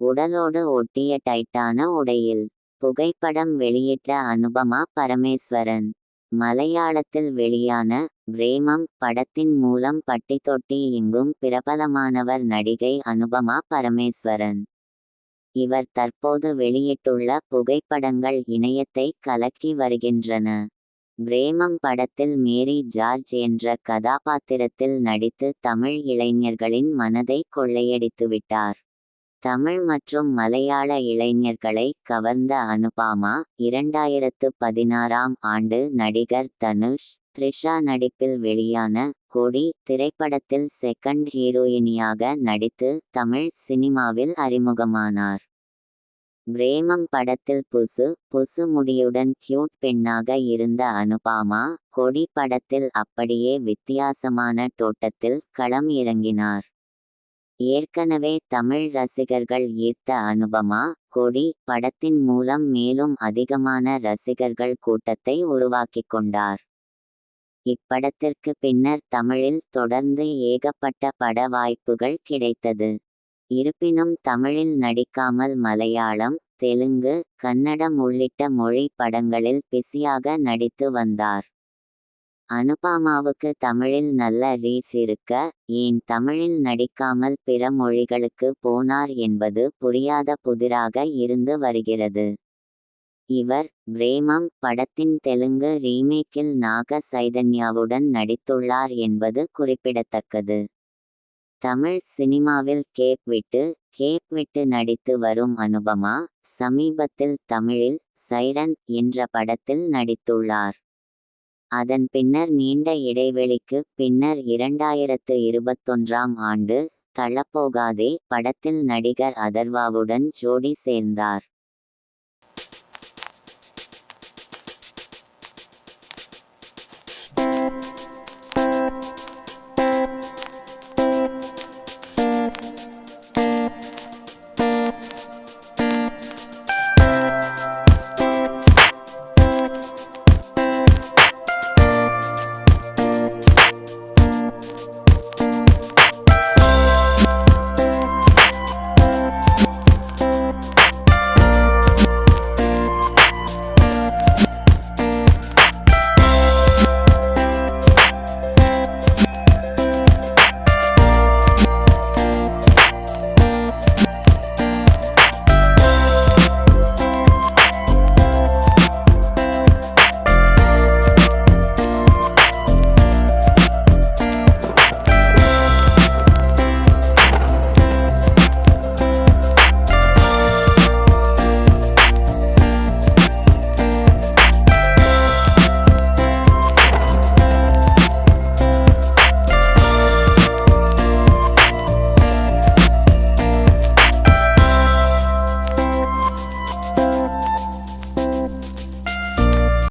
உடலோடு ஒட்டிய டைட்டான உடையில். புகைப்படம் வெளியிட்ட அனுபமா பரமேஸ்வரன். மலையாளத்தில் வெளியான பிரேமம் படத்தின் மூலம் பட்டி தொட்டி எங்கும் பிரபலமானவர் நடிகை அனுபமா பரமேஸ்வரன். இவர் தற்போது வெளியிட்டுள்ள புகைப்படங்கள் இணையத்தை கலக்கி வருகின்றன. பிரேமம் படத்தில் மேரி ஜார்ஜ் என்ற கதாபாத்திரத்தில் நடித்து தமிழ் இளைஞர்களின் மனதை கொள்ளையடித்துவிட்டார். தமிழ் மற்றும் மலையாள இளைஞர்களை கவர்ந்த அனுபமா 2016ஆம் ஆண்டு நடிகர் தனுஷ், த்ரிஷா நடிப்பில் வெளியான கொடி திரைப்படத்தில் செகண்ட் ஹீரோயினியாக நடித்து தமிழ் சினிமாவில் அறிமுகமானார். பிரேமம் படத்தில் புசு முடியுடன் கியூட் பெண்ணாக இருந்த அனுபமா கொடி படத்தில் அப்படியே வித்தியாசமான தோட்டத்தில் களம் இறங்கினார். ஏற்கனவே தமிழ் ரசிகர்கள் ஈர்த்த அனுபமா கொடி படத்தின் மூலம் மேலும் அதிகமான ரசிகர்கள் கூட்டத்தை உருவாக்கிக் கொண்டார். இப்படத்திற்கு பின்னர் தமிழில் தொடர்ந்து ஏகப்பட்ட பட வாய்ப்புகள் கிடைத்தது. இருப்பினும் தமிழில் நடிக்காமல் மலையாளம், தெலுங்கு, கன்னடம் உள்ளிட்ட மொழி படங்களில் பிஸியாக நடித்து வந்தார். அனுபமாவுக்கு தமிழில் நல்ல ரீச் இருக்க ஏன் தமிழில் நடிக்காமல் பிற மொழிகளுக்கு போனார் என்பது புரியாத புதிராக இருந்து வருகிறது. இவர் பிரேமம் படத்தின் தெலுங்கு ரீமேக்கில் நாக சைதன்யாவுடன் நடித்துள்ளார் என்பது குறிப்பிடத்தக்கது. தமிழ் சினிமாவில் கேப் விட்டு நடித்து வரும் அனுபமா சமீபத்தில் தமிழில் சைரன் என்ற படத்தில் நடித்துள்ளார். அதன் பின்னர் நீண்ட இடைவெளிக்கு பின்னர் 2021ஆம் ஆண்டு தள்ளப்போகாதே படத்தில் நடிகர் அதர்வாவுடன் ஜோடி சேர்ந்தார்.